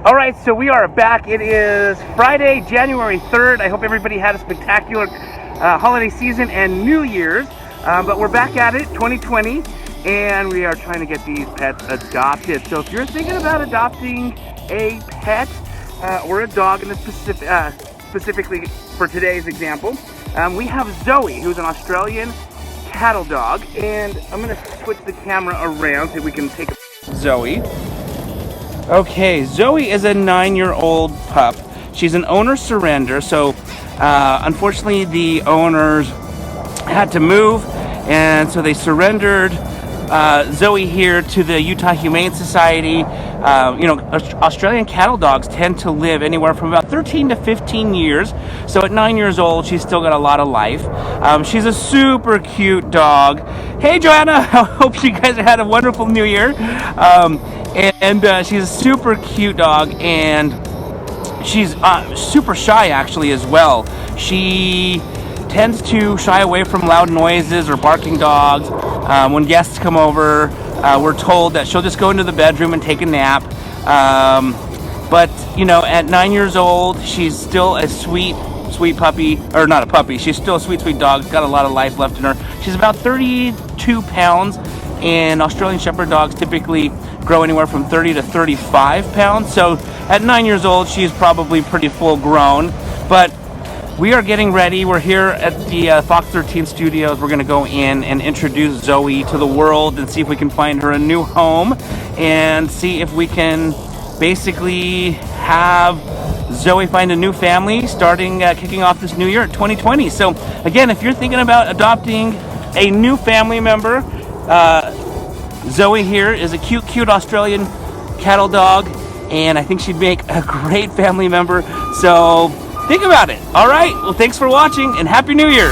All right, so we are back. It is Friday, January 3rd. I hope everybody had a spectacular holiday season and New Year's. But we're back at it, 2020, and we are trying to get these pets adopted. So if you're thinking about adopting a pet or a dog, in the specifically for today's example, we have Zoe, who's an Australian cattle dog. And I'm going to switch the camera around so we can take Zoe. Okay, Zoe is a 9-year-old pup. She's an owner surrender, so unfortunately the owners had to move, and so they surrendered Zoe here to the Utah Humane Society. Australian cattle dogs tend to live anywhere from about 13 to 15 years. So at 9 years old, she's still got a lot of life. She's a super cute dog. Hey, Joanna, I hope you guys had a wonderful New Year. She's a super cute dog, and she's super shy actually as well. She tends to shy away from loud noises or barking dogs. When guests come over, we're told that she'll just go into the bedroom and take a nap. But at 9 years old, she's still a sweet puppy, or not a puppy. She's still a sweet dog. Got a lot of life left in her. She's about 32 pounds, and Australian Shepherd dogs typically grow anywhere from 30 to 35 pounds. So at 9 years old, she's probably pretty full grown. But we are getting ready. We're here at the Fox13 studios. We're going to go in and introduce Zoe to the world and see if we can find her a new home and see if we can basically have Zoe find a new family kicking off this new year, 2020. So again, if you're thinking about adopting a new family member, Zoe here is a cute Australian cattle dog, and I think she'd make a great family member. So think about it. All right. Well, thanks for watching, and Happy New Year.